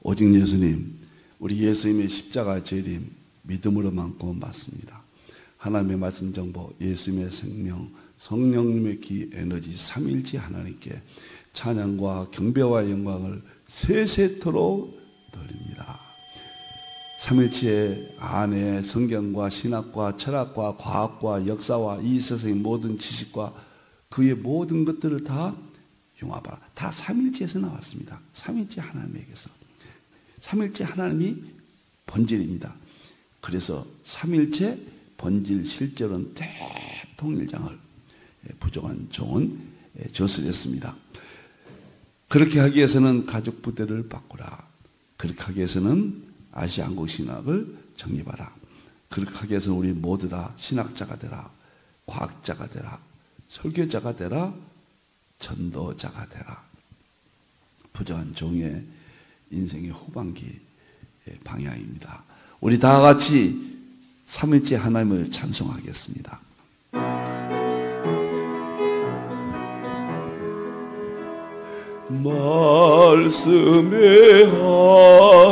오직 예수님, 우리 예수님의 십자가 재림 믿음으로만 구원받습니다. 하나님의 말씀 정보, 예수님의 생명, 성령님의 기 에너지 삼위일체 하나님께 찬양과 경배와 영광을 세세토록 돌립니다. 삼위일체 안에 성경과 신학과 철학과 과학과 역사와 이 세상의 모든 지식과 그의 모든 것들을 다 융합하라. 다 삼위일체에서 나왔습니다. 삼위일체 하나님에게서. 삼위일체 하나님이 본질입니다. 그래서 삼위일체 본질 실제로는 대통일장을 부족한 종은 저술했습니다. 그렇게 하기 위해서는 가족 부대를 바꾸라. 그렇게 하기 위해서는 아시아 한국 신학을 정립하라. 그렇게 하기 위해서는 우리 모두 다 신학자가 되라. 과학자가 되라. 설교자가 되라. 전도자가 되라. 부족한 종의 인생의 후반기 방향입니다. 우리 다 같이 삼위일체 하나님을 찬송하겠습니다. 말씀의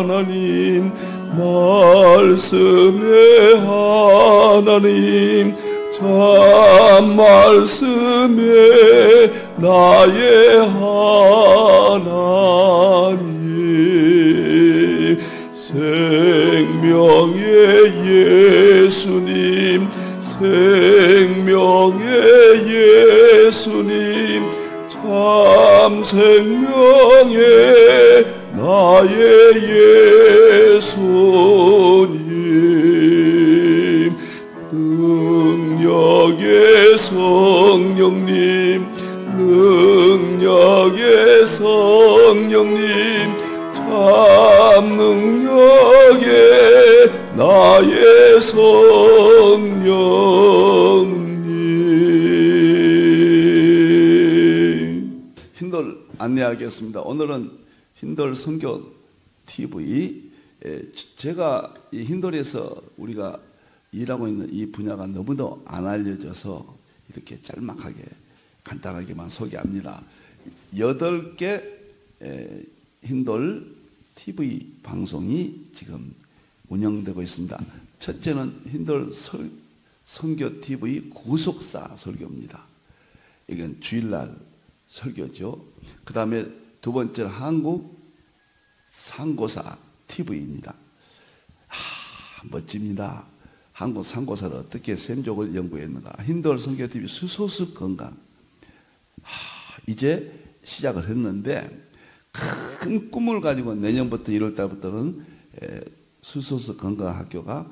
하나님, 말씀의 하나님, 참 말씀의 나의 하나님, 생명의 예수님, 생명의 예수님, 참 생명의 나의 예수님, 능력의 성령님, 능력의 성령님, 참 능력의 나의 성령님. 힌돌 안내하겠습니다. 오늘은 힌돌 선교 TV, 제가 이 힌돌에서 우리가 일하고 있는 이 분야가 너무도 안 알려져서 이렇게 짤막하게 간단하게만 소개합니다. 8개 힌돌 TV 방송이 지금 운영되고 있습니다. 첫째는 힌돌 선교 TV 구속사 설교입니다. 이건 주일날 설교죠. 그 다음에 두 번째는 한국 상고사 TV입니다. 멋집니다. 한국 상고사를 어떻게 샘족을 연구했는가. 힌돌 선교 TV 수소수 건강. 이제 시작을 했는데 큰 꿈을 가지고 내년부터 1월 달부터는 수소수 건강학교가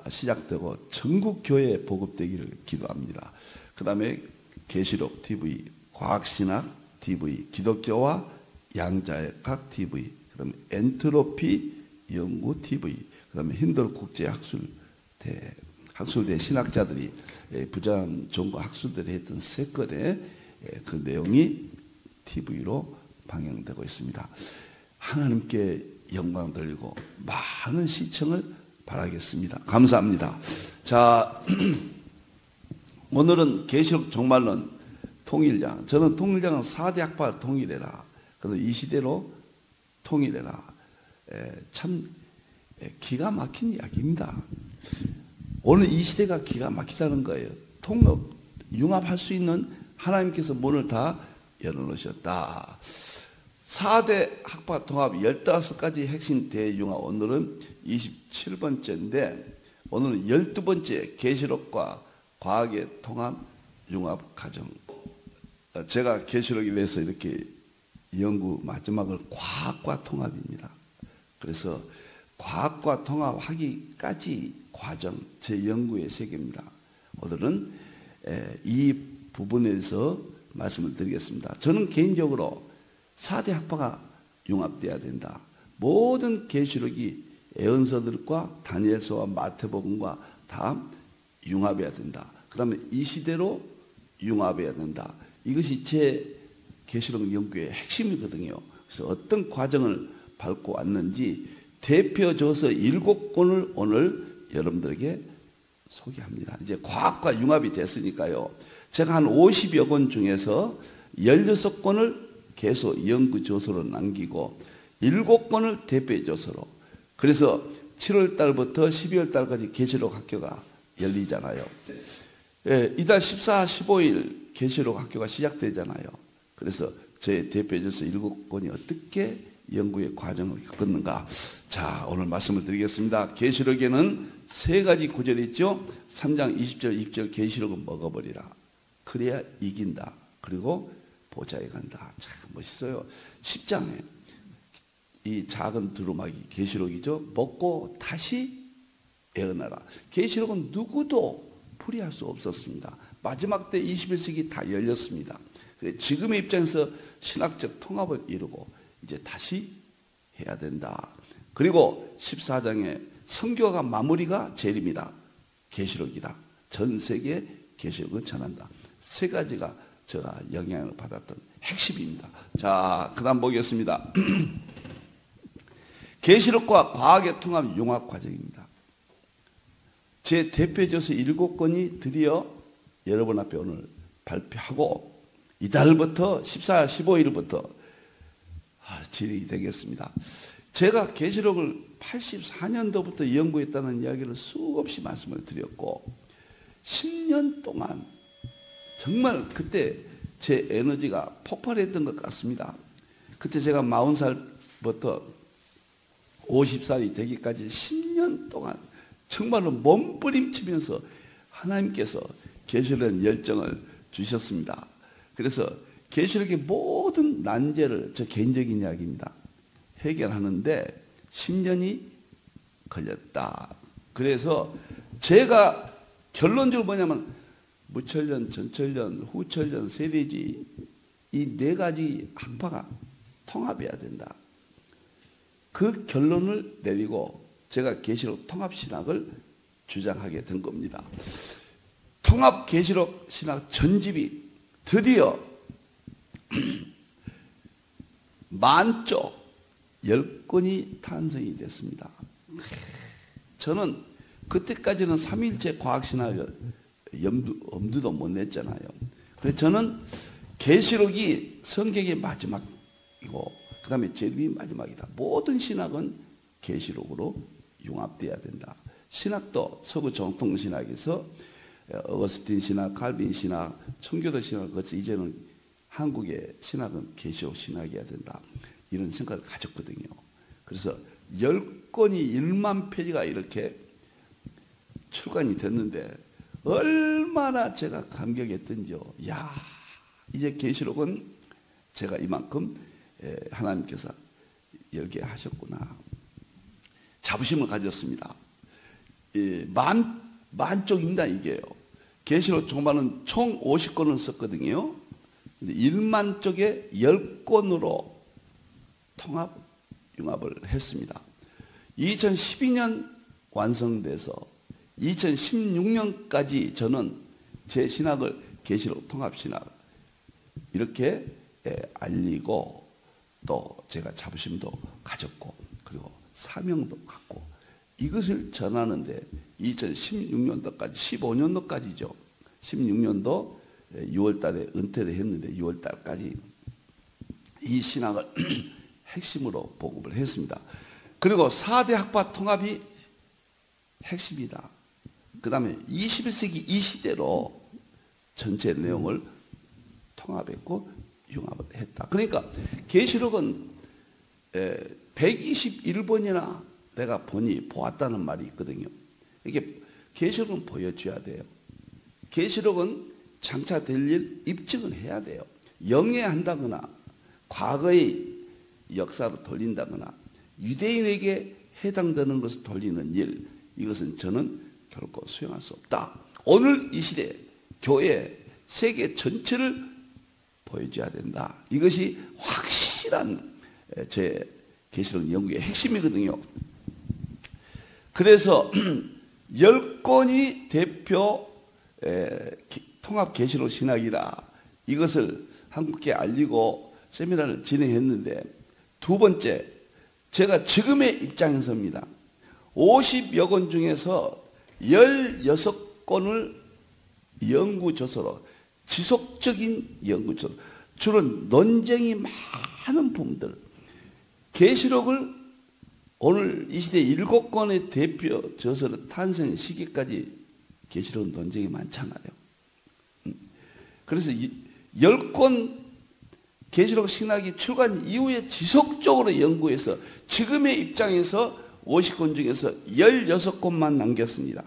시작되고 전국 교회에 보급되기를 기도합니다. 그 다음에 계시록 TV, 과학신학 TV, 기독교와 양자역학 TV, 그 다음에 엔트로피 연구 TV, 그 다음에 힌돌 학술대 신학자들이 부장 종과 학술들이 했던 세 건의 그 내용이 TV로 방영되고 있습니다. 하나님께 영광 돌리고 많은 시청을 바라겠습니다. 감사합니다. 자, 오늘은 계시록 종말론 통일장. 저는 통일장은 4대 학파 통일해라. 그래서 이 시대로 통일해라. 참 기가 막힌 이야기입니다. 오늘 이 시대가 기가 막히다는 거예요. 융합할 수 있는 하나님께서 문을 다 열어놓으셨다. 4대 학파 통합 15가지 핵심 대융합. 오늘은 27번째인데 오늘은 12번째 계시록과 과학의 통합 융합 과정. 제가 계시록에 대해서 이렇게 연구 마지막을 과학과 통합입니다. 그래서 과학과 통합하기까지 과정, 제 연구의 세계입니다. 오늘은 이 부분에 대해서 말씀을 드리겠습니다. 저는 개인적으로 4대 학파가 융합돼야 된다. 모든 계시록이 에언서들과 다니엘서와 마태복음과 다 융합해야 된다. 그 다음에 이 시대로 융합해야 된다. 이것이 제 계시록 연구의 핵심이거든요. 그래서 어떤 과정을 밟고 왔는지 대표적으로 7권을 오늘 여러분들에게 소개합니다. 이제 과학과 융합이 됐으니까요. 제가 한 50여 권 중에서 16권을 계속 연구조서로 남기고 7권을 대표해 줘서로. 그래서 7월 달부터 12월 달까지 계시록 학교가 열리잖아요. 예, 이달 14, 15일 계시록 학교가 시작되잖아요. 그래서 제 대표해 줘서 7권이 어떻게 연구의 과정을 겪었는가. 자, 오늘 말씀을 드리겠습니다. 계시록에는 3가지 구절이 있죠. 3장 20절, 20절 계시록은 먹어버리라. 그래야 이긴다. 그리고 보좌에 간다. 참 멋있어요. 10장에 이 작은 두루마기 계시록이죠. 먹고 다시 애어나라. 계시록은 누구도 풀이할 수 없었습니다. 마지막 때 21세기 다 열렸습니다. 지금의 입장에서 신학적 통합을 이루고 이제 다시 해야 된다. 그리고 14장에 선교가 마무리가 제일입니다. 계시록이다. 전 세계에 계시록을 전한다. 3가지가 제가 영향을 받았던 핵심입니다. 자, 그 다음 보겠습니다. 계시록과 과학의 통합 융합 과정입니다. 제 대표해줘서 7권이 드디어 여러분 앞에 오늘 발표하고 이달부터 14, 15일부터 진행이 되겠습니다. 제가 계시록을 84년도부터 연구했다는 이야기를 수없이 말씀을 드렸고 10년 동안 정말 그때 제 에너지가 폭발했던 것 같습니다. 그때 제가 40살부터 50살이 되기까지 10년 동안 정말로 몸부림치면서 하나님께서 계시록에 열정을 주셨습니다. 그래서 계시록의 모든 난제를 저 개인적인 이야기입니다. 해결하는데 10년이 걸렸다. 그래서 제가 결론적으로 뭐냐면 무천년, 전천년, 후천년, 세대지 이 4가지 학파가 통합해야 된다. 그 결론을 내리고 제가 계시록 통합신학을 주장하게 된 겁니다. 통합 계시록 신학 전집이 드디어 만쪽 10권이 탄생이 됐습니다. 저는 그때까지는 삼일체 과학신학을 엄두도 못 냈잖아요. 그래서 저는 계시록이 성경의 마지막이고 그 다음에 제일이 마지막이다. 모든 신학은 계시록으로 융합돼야 된다. 신학도 서구 정통신학에서 어거스틴 신학, 칼빈 신학, 청교도 신학을 거쳐 이제는 한국의 신학은 계시록 신학이어야 된다. 이런 생각을 가졌거든요. 그래서 10권이 1만 페이지가 이렇게 출간이 됐는데 얼마나 제가 감격했던지요. 야, 이제 계시록은 제가 이만큼 하나님께서 열게 하셨구나. 자부심을 가졌습니다. 만쪽입니다, 이게요. 계시록 정말은 총 50권을 썼거든요. 근데 1만 쪽에 10권으로 통합, 융합을 했습니다. 2012년 완성돼서 2016년까지 저는 제 신학을 계시록 통합신학 이렇게 알리고 또 제가 자부심도 가졌고 그리고 사명도 갖고 이것을 전하는데 2016년도까지 15년도까지죠. 16년도 6월 달에 은퇴를 했는데 6월 달까지 이 신학을 핵심으로 보급을 했습니다. 그리고 4대 학파 통합이 핵심이다. 그 다음에 21세기 이 시대로 전체 내용을 통합했고 융합을 했다. 그러니까 계시록은 121번이나 내가 보았다는 말이 있거든요. 이게 계시록은 보여줘야 돼요. 계시록은 장차 될 일 입증을 해야 돼요. 영해한다거나 과거의 역사로 돌린다거나 유대인에게 해당되는 것을 돌리는 일, 이것은 저는 결코 수용할 수 없다. 오늘 이 시대 교회 세계 전체를 보여줘야 된다. 이것이 확실한 제 계시록 연구의 핵심이거든요. 그래서 10권이 대표 통합 계시록 신학이라 이것을 한국에 알리고 세미나를 진행했는데, 두 번째, 제가 지금의 입장에서입니다. 50여 권 중에서 16권을 연구저서로, 지속적인 연구저서, 주로 논쟁이 많은 부분들, 계시록을 오늘 이 시대 7권의 대표 저서를 탄생 시기까지 계시록 논쟁이 많잖아요. 그래서 10권 계시록 신학이 출간 이후에 지속적으로 연구해서 지금의 입장에서 50권 중에서 16권만 남겼습니다.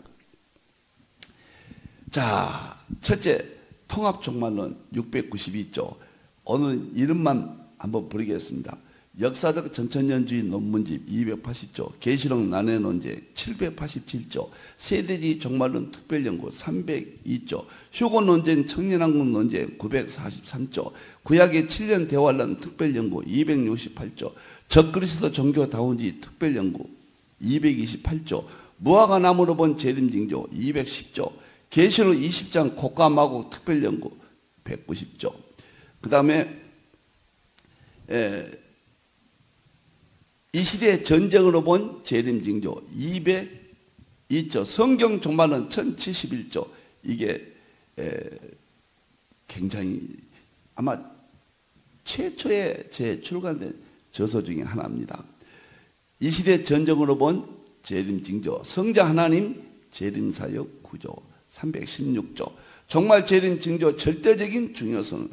자, 첫째, 통합종말론 692조. 오늘 이름만 한번 부르겠습니다. 역사적 전천년주의 논문집 280조, 계시록 난해 논제 787조, 세대주의 종말론 특별연구 302조, 휴고 논쟁 청년왕국 논제 943조, 구약의 7년 대환란 특별연구 268조, 적그리스도 종교다원주의 특별연구 228조, 무화과 나무로 본 재림징조 210조, 계시록 20장 곡과마곡 특별연구 190조. 그 다음에 이 시대의 전쟁으로 본 재림징조 202조, 성경 종말론 1071조. 이게 굉장히 아마 최초에 재출간된 저서 중에 하나입니다. 이 시대 전쟁으로 본 재림징조, 성자 하나님 재림사역 구조 316조, 종말 재림징조 절대적인 중요성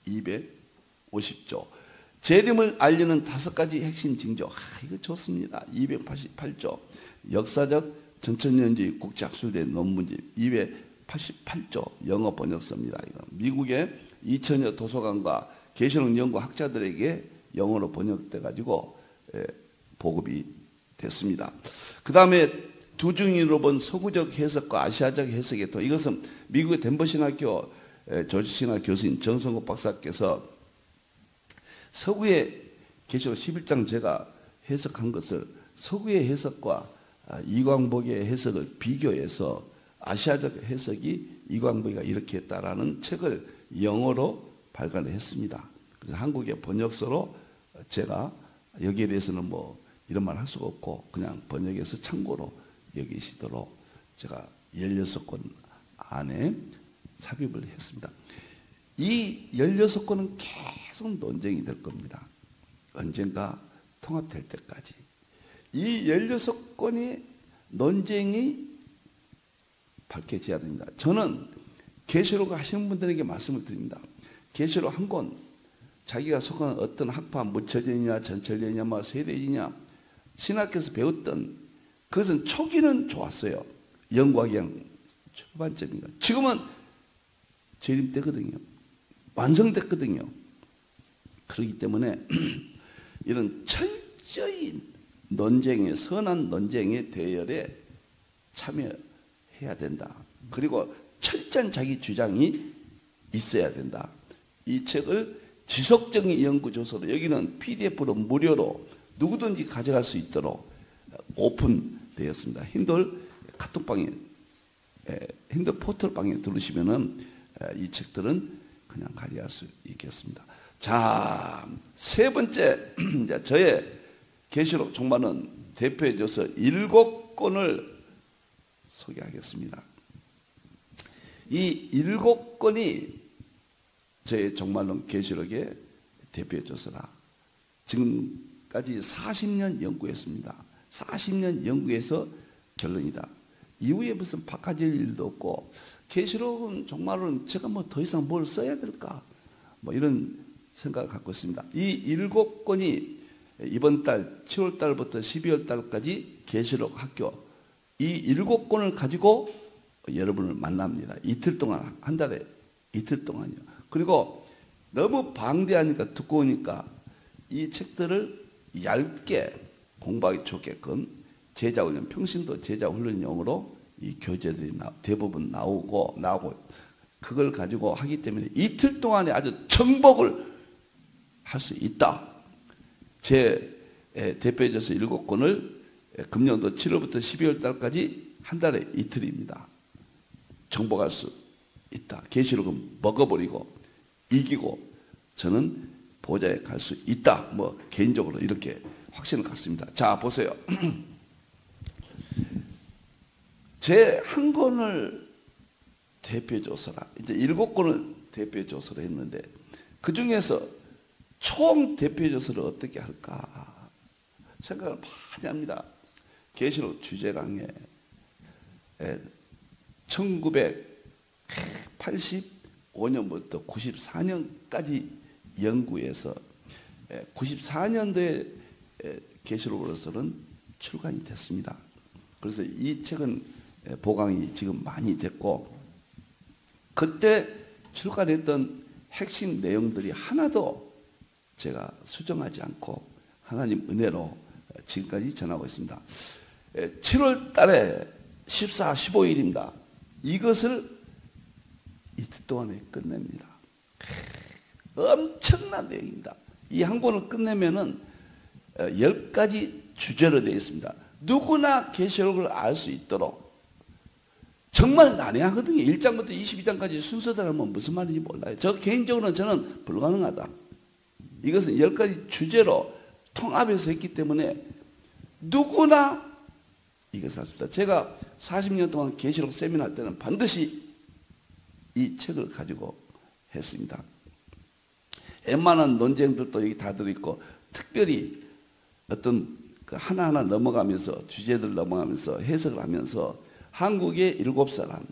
250조, 재림을 알리는 5가지 핵심 징조, 이거 좋습니다. 288조, 역사적 전천년주의 국제학술대 논문집 288조, 영어 번역서입니다. 이거 미국의 2000여 도서관과 계시록 연구 학자들에게 영어로 번역돼 가지고 보급이 됐습니다. 그 다음에 두중인으로 본 서구적 해석과 아시아적 해석의 또, 이것은 미국의 덴버 신학교 조지 신학 교수인 정성국 박사께서 서구의 계시록 11장 제가 해석한 것을 서구의 해석과 이광복의 해석을 비교해서 아시아적 해석이 이광복이가 이렇게 했다라는 책을 영어로 발간을 했습니다. 그래서 한국의 번역서로 제가 여기에 대해서는 뭐 이런 말 할 수가 없고 그냥 번역해서 참고로 여기시도록 제가 16권 안에 삽입을 했습니다. 이 16권은 계속 논쟁이 될 겁니다. 언젠가 통합될 때까지. 이 16권의 논쟁이 밝혀져야 됩니다. 저는 계시록을 하시는 분들에게 말씀을 드립니다. 계시록 한 권, 자기가 속한 어떤 학파, 무처제냐, 전철제냐, 뭐 세대지냐, 신학교에서 배웠던 그것은 초기는 좋았어요. 연구학양 초반점인가. 지금은 재림 때거든요. 완성됐거든요. 그렇기 때문에 이런 철저히 논쟁에, 선한 논쟁의 대열에 참여해야 된다. 그리고 철저한 자기 주장이 있어야 된다. 이 책을 지속적인 연구조서로, 여기는 PDF로 무료로 누구든지 가져갈 수 있도록 오픈되었습니다. 힌들 카톡방에, 힌들 포털방에 들으시면은 이 책들은 그냥 가져갈 수 있겠습니다. 자, 세 번째, 이제 저의 계시록 종말은 대표해줘서 7권을 소개하겠습니다. 이 7권이 저의 종말론 계시록의 대표해줘서라. 지금까지 40년 연구했습니다. 40년 연구해서 결론이다. 이후에 무슨 바꿔질 일도 없고, 계시록은 종말은 제가 뭐 더 이상 뭘 써야 될까? 뭐 이런 생각을 갖고 있습니다. 이 7권이 이번 달 7월 달부터 12월 달까지 계시록 학교, 이 7권을 가지고 여러분을 만납니다. 이틀 동안, 한 달에 이틀 동안요. 그리고 너무 방대하니까, 두꺼우니까 이 책들을 얇게 공부하기 좋게끔 제자훈련, 평신도 제자훈련용으로 이 교재들이 대부분 나오고 그걸 가지고 하기 때문에 이틀 동안에 아주 정복을 할 수 있다. 제 대표해줘서 7권을 금년도 7월부터 12월 달까지 한 달에 이틀입니다. 정복할 수 있다. 계시록은 먹어버리고 이기고 저는 보좌에 갈 수 있다. 뭐 개인적으로 이렇게 확신을 갖습니다. 자, 보세요. 제 한 권을 대표조서라. 이제 7권을 대표조서로 했는데 그 중에서 총 대표조서를 어떻게 할까? 생각을 많이 합니다. 계시록 주제 강해 1985년부터 94년까지 연구해서 94년도에 계시록으로서는 출간이 됐습니다. 그래서 이 책은 보강이 지금 많이 됐고, 그때 출간했던 핵심 내용들이 하나도 제가 수정하지 않고 하나님 은혜로 지금까지 전하고 있습니다. 7월 달에 14, 15일입니다. 이것을 이틀 동안에 끝냅니다. 엄청난 내용입니다. 이 한 권을 끝내면은 10가지 주제로 되어 있습니다. 누구나 계시록을 알 수 있도록. 정말 난해하거든요. 1장부터 22장까지 순서대로 하면 무슨 말인지 몰라요. 저 개인적으로는 저는 불가능하다. 이것은 10가지 주제로 통합해서 했기 때문에 누구나 이것을 할 수 있다. 제가 40년 동안 계시록 세미나 할 때는 반드시 이 책을 가지고 했습니다. 웬만한 논쟁들도 여기 다 들어있고, 특별히 어떤 하나하나 넘어가면서 주제들 넘어가면서 해석을 하면서 한국의 7사람,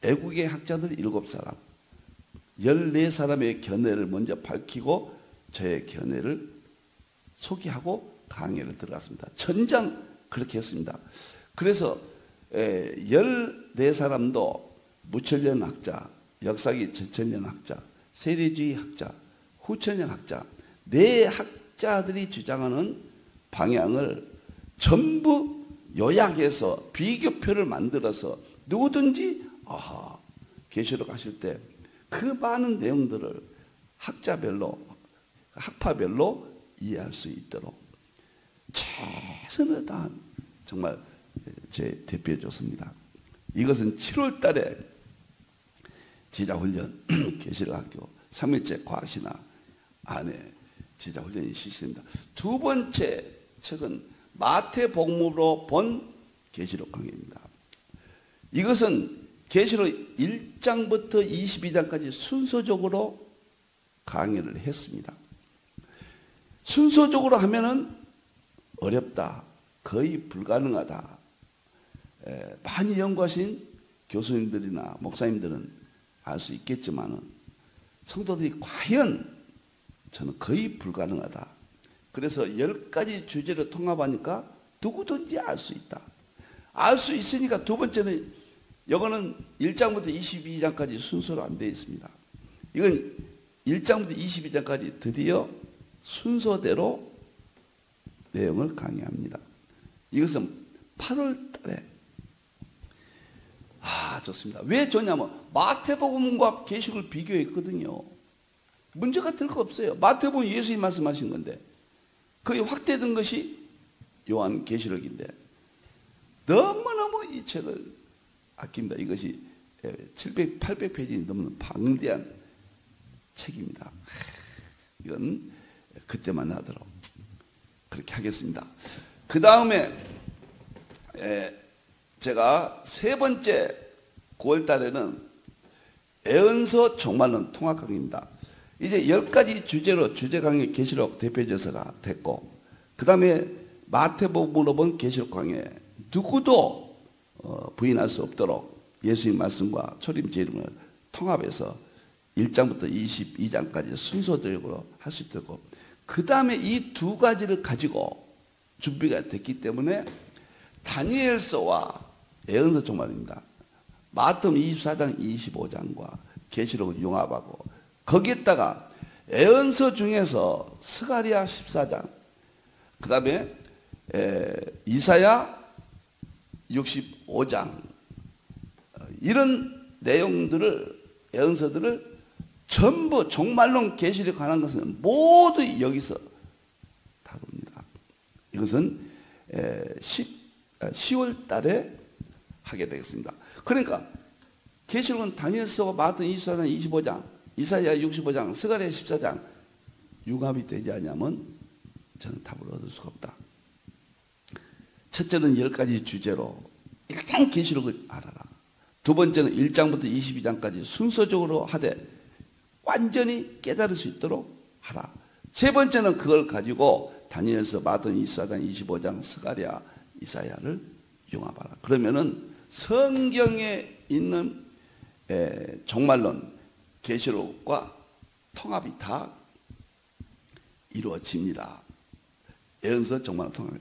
외국의 학자들 7사람, 14사람의 견해를 먼저 밝히고 저의 견해를 소개하고 강의를 들어갔습니다. 전장 그렇게 했습니다. 그래서 14사람도 무천년 학자, 역사기 전천년 학자, 세대주의 학자, 후천년 학자, 네 학자들이 주장하는 방향을 전부 요약해서 비교표를 만들어서 누구든지 계시록 하실 때 그 많은 내용들을 학자별로, 학파별로 이해할 수 있도록 최선을 다한 정말 제 대표 교수입니다. 이것은 7월 달에 제자훈련 계시록학교 3일째 과학신화 안에 제자훈련이 실시됩니다. 두 번째 책은 마태복음으로 본 계시록 강의입니다. 이것은 계시록 1장부터 22장까지 순서적으로 강의를 했습니다. 순서적으로 하면은 어렵다, 거의 불가능하다. 많이 연구하신 교수님들이나 목사님들은 알 수 있겠지만은 성도들이 과연 저는 거의 불가능하다. 그래서 10가지 주제를 통합하니까 누구든지 알 수 있다. 알 수 있으니까 두 번째는 이거는 1장부터 22장까지 순서로 안 되어 있습니다. 이건 1장부터 22장까지 드디어 순서대로 내용을 강의합니다. 이것은 8월 달에 좋습니다. 왜 좋냐면 마태복음과 계시록을 비교했거든요. 문제가 될 거 없어요. 마태복음 예수님 말씀하신 건데 거의 확대된 것이 요한 계시록인데 너무너무 이 책을 아낍니다. 이것이 700, 800페이지 넘는 방대한 책입니다. 이건 그때만 하도록 그렇게 하겠습니다. 그 다음에 제가 세 번째 9월 달에는 애언서 종말론 통합 강의입니다. 이제 10가지 주제로 주제 강의 계시록 대표저서가 됐고, 그 다음에 마태복음으로 본 계시록 강의 누구도 부인할 수 없도록 예수님 말씀과 초림 제일을 통합해서 1장부터 22장까지 순서적으로 할 수 있도록, 그 다음에 이 두 가지를 가지고 준비가 됐기 때문에 다니엘서와 애언서 종말입니다. 마태복음 24장 25장과 계시록을 융합하고 거기에다가 애언서 중에서 스가랴 14장, 그 다음에 이사야 65장, 이런 내용들을, 애언서들을 전부 종말론 계시록에 관한 것은 모두 여기서 다룹니다. 이것은 10월 달에 하게 되겠습니다. 그러니까 계시록은 다니엘서, 마태복음 24장 25장, 이사야 65장, 스가랴 14장 융합이 되지 않으면 저는 답을 얻을 수가 없다. 첫째는 10가지 주제로 일단 계시록을 알아라. 두 번째는 1장부터 22장까지 순서적으로 하되 완전히 깨달을 수 있도록 하라. 세 번째는 그걸 가지고 다니엘서, 마태복음 24장, 25장, 스가랴, 이사야를 융합하라. 그러면은 성경에 있는 종말론, 계시록과 통합이 다 이루어집니다. 예언서, 종말론 통합.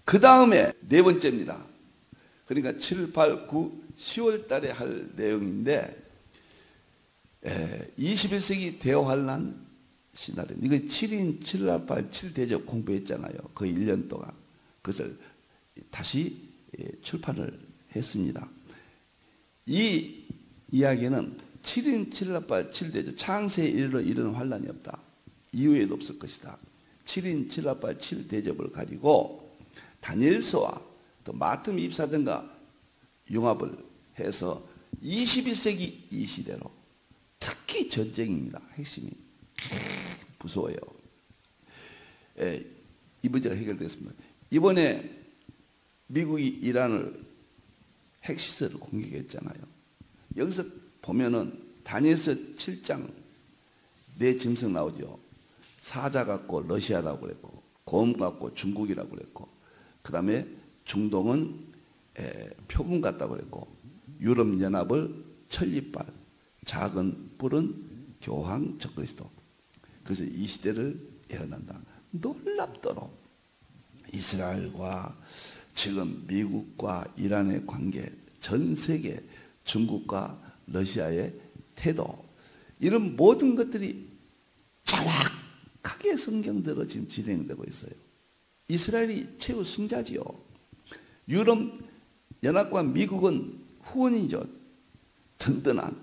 그 다음에 네 번째입니다. 그러니까 7, 8, 9, 10월 달에 할 내용인데 21세기 대환란 시나리오. 이거 7인 7알파 7대접 공부했잖아요. 거의 1년 동안. 그것을 다시 출판을 했습니다. 이 이야기는 7인 7알파 7대접, 창세에 이르러 이르는 환란이 없다. 이후에도 없을 것이다. 7인 7알파 7대접을 가지고 다니엘서와 또 마태복음 24장과 융합을 해서 21세기 이 시대로, 특히 전쟁입니다. 핵심이 무서워요. 이 문제가 해결되었습니다. 이번에 미국이 이란을 핵시설을 공격했잖아요. 여기서 보면은 다니엘서 7장 네 짐승 나오죠. 사자 같고 러시아라고 그랬고, 곰 같고 중국이라고 그랬고, 그 다음에 중동은 표범 같다고 그랬고, 유럽연합을 천리발, 작은 뿔은 교황 적그리스도. 그래서 이 시대를 예언한다. 놀랍도록 이스라엘과 지금 미국과 이란의 관계, 전 세계 중국과 러시아의 태도, 이런 모든 것들이 정확하게 성경대로 지금 진행되고 있어요. 이스라엘이 최후 승자지요. 유럽 연합과 미국은 후원이죠. 든든한.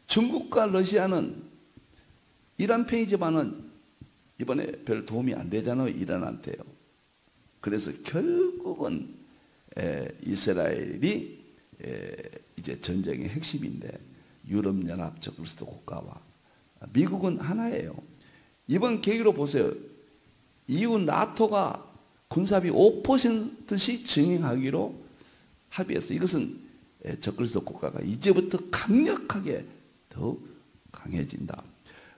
중국과 러시아는 이란 편이지만은 이번에 별 도움이 안 되잖아요. 이란한테요. 그래서 결국은 이스라엘이 이제 전쟁의 핵심인데, 유럽연합 적그리스도 국가와 미국은 하나예요. 이번 계기로 보세요. EU 나토가 군사비 5%씩 증액하기로 합의했어요. 이것은 적그리스도 국가가 이제부터 강력하게 더욱 강해진다.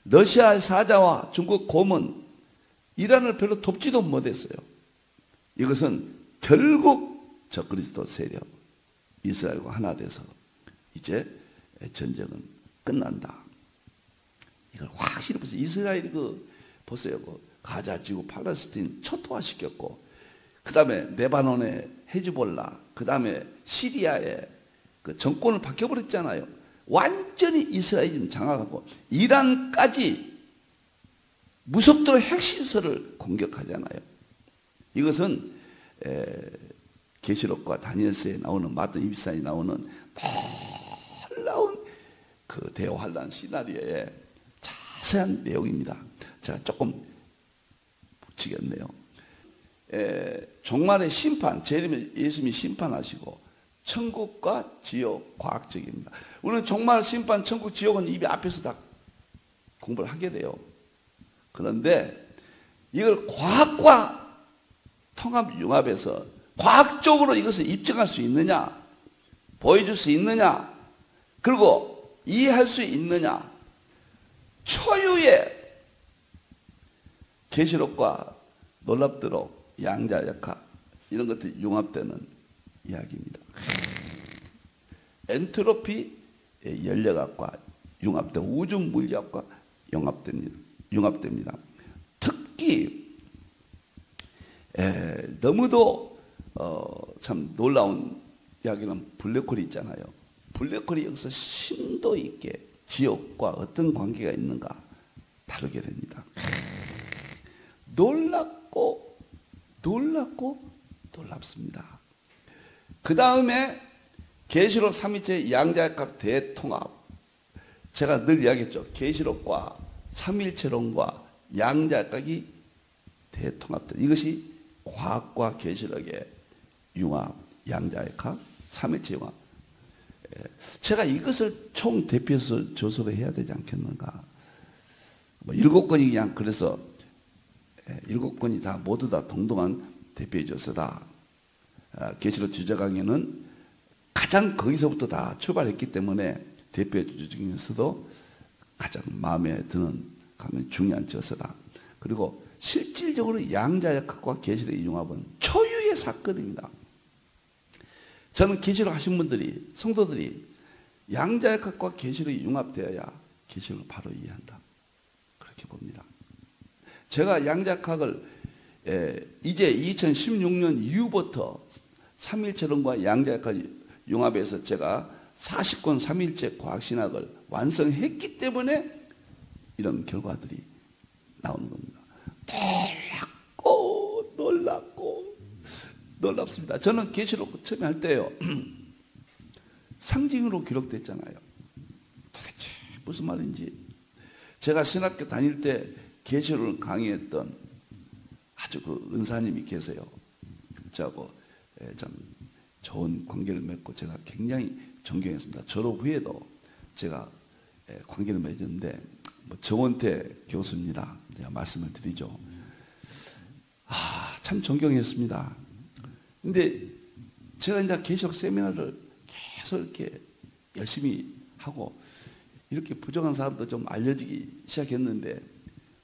러시아의 사자와 중국 곰은 이란을 별로 돕지도 못했어요. 이것은 결국 적그리스도 세력 이스라엘과 하나 돼서 이제 전쟁은 끝난다. 이걸 확실히 보세요. 이스라엘이 보세요. 가자 지구 팔레스틴 초토화시켰고, 그 다음에 레바논의 헤즈볼라, 그 다음에 시리아의 그 정권을 바뀌어버렸잖아요. 완전히 이스라엘이 지금 장악하고, 이란까지 무섭도록 핵시설을 공격하잖아요. 이것은 계시록과 다니엘서에 나오는, 마태복음 24장에 나오는 놀라운 그 대환란 시나리오의 자세한 내용입니다. 제가 조금 붙이겠네요. 종말의 심판, 예수님이 심판하시고, 천국과 지옥, 과학적입니다. 우리는 종말, 심판, 천국, 지옥은 입이 앞에서 다 공부를 하게 돼요. 그런데 이걸 과학과 통합 융합해서 과학적으로 이것을 입증할 수 있느냐, 보여줄 수 있느냐, 그리고 이해할 수 있느냐, 초유의 계시록과 놀랍도록 양자역학, 이런 것들이 융합되는 이야기입니다. 엔트로피 연력학과 융합되고, 우주 물리학과 융합됩니다. 특히 너무도 참 놀라운 이야기는 블랙홀이 있잖아요. 블랙홀이 여기서 심도 있게 지옥과 어떤 관계가 있는가 다루게 됩니다. 놀랍고 놀랍습니다. 그 다음에 계시록 3일체 양자역학 대통합. 제가 늘 이야기했죠. 계시록과 삼일체론과 양자역학이 대통합된, 이것이 과학과 계시록의 융합, 양자역학, 삼일체 융합. 제가 이것을 총 대표해서 조서를 해야 되지 않겠는가. 7권이 그냥, 그래서 7권이 다 모두 다 동등한 대표의 조서다. 계시록 주제 강의는 가장 거기서부터 다 출발했기 때문에 대표의 주제 중에서도 가장 마음에 드는, 가면 중요한 저서다. 그리고 실질적으로 양자역학과 계시록의 융합은 초유의 사건입니다. 저는 계시록 하신 분들이, 성도들이 양자역학과 계시록이 융합되어야 계시록을 바로 이해한다, 그렇게 봅니다. 제가 양자역학을 이제 2016년 이후부터 삼일체론과 양자역학 융합해서 제가 40권 삼일체 과학신학을 완성했기 때문에 이런 결과들이 나오는 겁니다. 놀랍고 놀랍습니다. 저는 계시록 처음에 할 때요, 상징으로 기록됐잖아요. 도대체 무슨 말인지. 제가 신학교 다닐 때 계시록을 강의했던 아주 그 은사님이 계세요. 저하고 참 좋은 관계를 맺고 제가 굉장히 존경했습니다. 졸업 후에도 제가 관계를 맺었는데, 정원태 교수입니다. 제가 말씀을 드리죠. 참 존경했습니다. 근데 제가 이제 계시록 세미나를 계속 이렇게 열심히 하고 이렇게 부족한 사람도 좀 알려지기 시작했는데,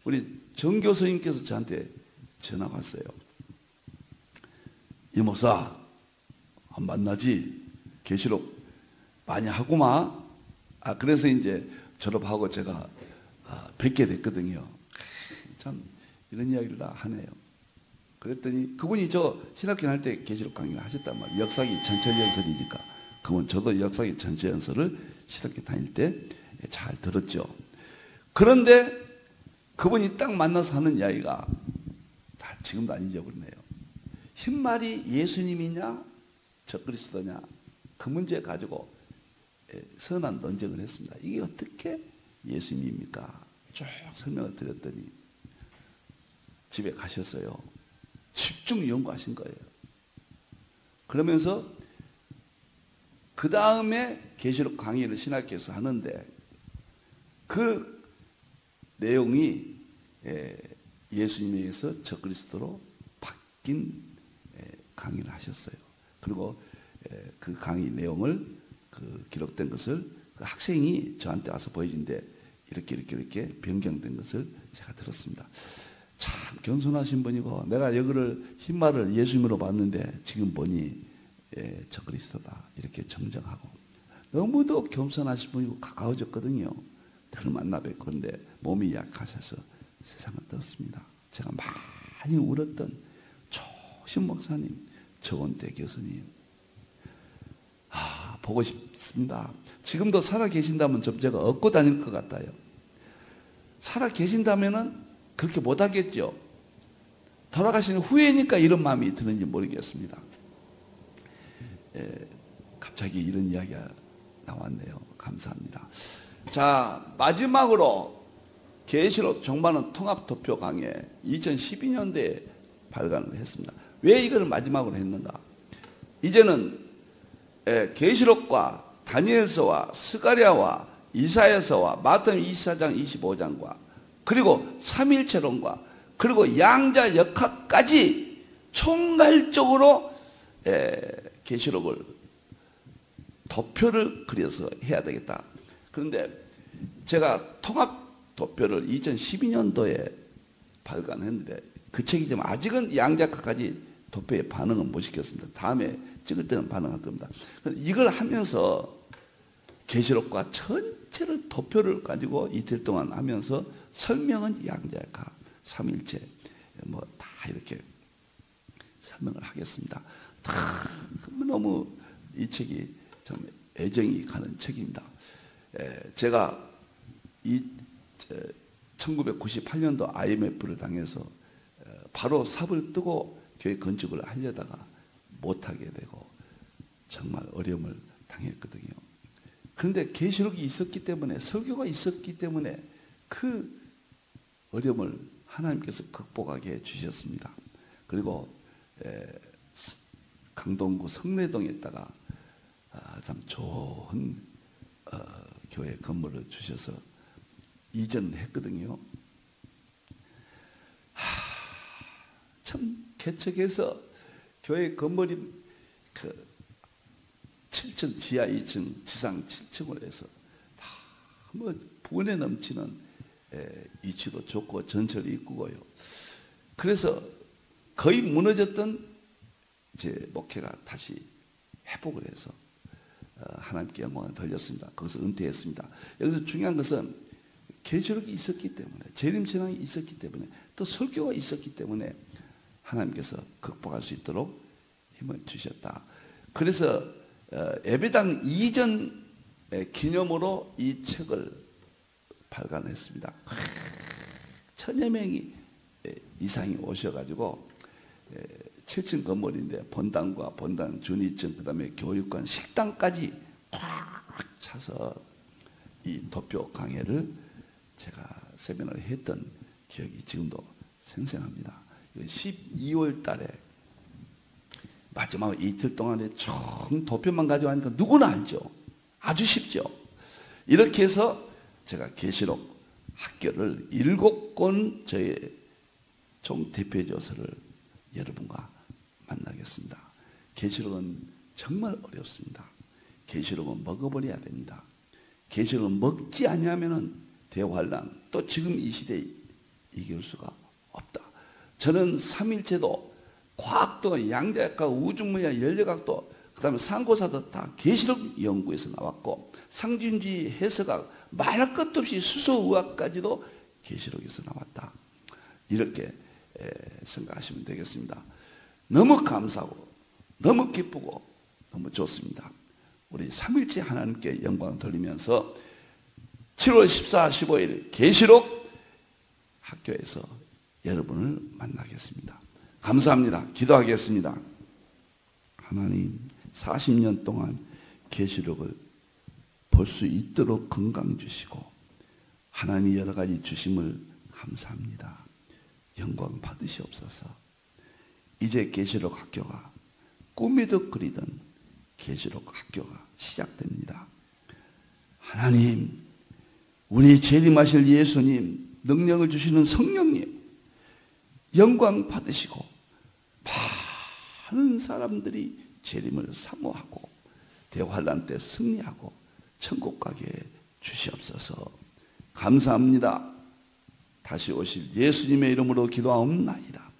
우리 정 교수님께서 저한테 전화가 왔어요. 이 목사 안 만나지? 계시록 많이 하구마. 그래서 이제 졸업하고 제가 뵙게 됐거든요. 참 이런 이야기를 다 하네요. 그랬더니 그분이 저 신학교 할 때 계시록 강의를 하셨단 말이에요. 역사기 전체연설이니까. 그건 저도 역사기 전체연설을 신학교 다닐 때 잘 들었죠. 그런데 그분이 딱 만나서 하는 이야기가 다 지금도 안 잊어버리네요. 흰말이 예수님이냐 적그리스도냐, 그 문제 가지고 선한 논쟁을 했습니다. 이게 어떻게 예수님입니까? 쭉 설명을 드렸더니 집에 가셨어요. 집중 연구하신 거예요. 그러면서 그 다음에 계시록 강의를 신학교에서 하는데, 그 내용이 예수님에게서 적그리스도로 바뀐 강의를 하셨어요. 그리고 그 강의 내용을, 그 기록된 것을 그 학생이 저한테 와서 보여준데, 이렇게 변경된 것을 제가 들었습니다. 참 겸손하신 분이고, 내가 여기를 흰말을 예수님으로 봤는데 지금 보니 적그리스도다, 이렇게 정정하고, 너무도 겸손하신 분이고 가까워졌거든요. 늘 만나 뵙고. 그런데 몸이 약하셔서 세상을 떴습니다. 제가 많이 울었던 조신 목사님, 정원태 교수님, 보고 싶습니다. 지금도 살아 계신다면 좀 제가 얻고 다닐 것 같아요. 살아 계신다면은 그렇게 못 하겠죠. 돌아가신 후에니까 이런 마음이 드는지 모르겠습니다. 갑자기 이런 이야기가 나왔네요. 감사합니다. 자, 마지막으로 계시록 종반원 통합도표 강의 2012년도에 발간을 했습니다. 왜 이걸 마지막으로 했는가? 이제는 계시록과 다니엘서와 스가랴와 이사야서와 마태복음 24장 25장과 그리고 삼일체론과 그리고 양자역학까지 총괄적으로 계시록을 도표를 그려서 해야 되겠다. 그런데 제가 통합도표를 2012년도에 발간했는데 그 책이 좀 아직은 양자역학까지 도표에 반응은 못 시켰습니다. 다음에 찍을 때는 반응할 겁니다. 이걸 하면서 계시록과 전체를 도표를 가지고 이틀 동안 하면서 설명은 양자역학, 삼일체 다 이렇게 설명을 하겠습니다. 너무 이 책이 참 애정이 가는 책입니다. 제가 1998년도 IMF를 당해서 바로 삽을 뜨고 교회 건축을 하려다가 못하게 되고 정말 어려움을 당했거든요. 그런데 계시록이 있었기 때문에, 설교가 있었기 때문에 그 어려움을 하나님께서 극복하게 해주셨습니다. 그리고 강동구 성내동에 있다가 참 좋은 교회 건물을 주셔서 이전했거든요. 참 개척해서 교회 건물이 그 7층 지하 2층 지상 7층을 해서 다 분에 넘치는 위치도 좋고 전철이 이쁘고요. 그래서 거의 무너졌던 제 목회가 다시 회복을 해서 하나님께 영광을 돌렸습니다. 거기서 은퇴했습니다. 여기서 중요한 것은 계시록이 있었기 때문에, 재림신앙이 있었기 때문에, 또 설교가 있었기 때문에 하나님께서 극복할 수 있도록 힘을 주셨다. 그래서 예배당 이전 기념으로 이 책을 발간했습니다. 1000여 명이 이상이 오셔가지고 7층 건물인데 본당과 본당 준위층, 그 다음에 교육관, 식당까지 꽉 차서 이 도표 강해를 제가 세미나를 했던 기억이 지금도 생생합니다. 12월 달에 마지막 이틀 동안에 총 도표만 가지고 하니까 누구나 알죠. 아주 쉽죠. 이렇게 해서 제가 계시록 학교를 7권 저의 총 대표 저서를 여러분과 만나겠습니다. 계시록은 정말 어렵습니다. 계시록은 먹어버려야 됩니다. 계시록은 먹지 않으면 대환란, 또 지금 이 시대에 이길 수가 없다. 저는 삼일체도, 과학도, 양자역학, 우주문야, 연력학도, 그 다음에 상고사도 다 계시록 연구에서 나왔고, 상징주의 해석학, 말할 것도 없이 수소의학까지도 계시록에서 나왔다. 이렇게 생각하시면 되겠습니다. 너무 감사하고 너무 기쁘고 너무 좋습니다. 우리 삼일째 하나님께 영광을 돌리면서 7월 14, 15일 계시록 학교에서 여러분을 만나겠습니다. 감사합니다. 기도하겠습니다. 하나님, 40년 동안 계시록을 볼 수 있도록 건강 주시고 하나님이 여러 가지 주심을 감사합니다. 영광 받으시옵소서. 이제 계시록 학교가 꿈에도 그리던 계시록 학교가 시작됩니다. 하나님, 우리 재림하실 예수님, 능력을 주시는 성령님, 영광 받으시고 많은 사람들이 재림을 사모하고 대환란 때 승리하고 천국 가게 주시옵소서. 감사합니다. 다시 오실 예수님의 이름으로 기도하옵나이다.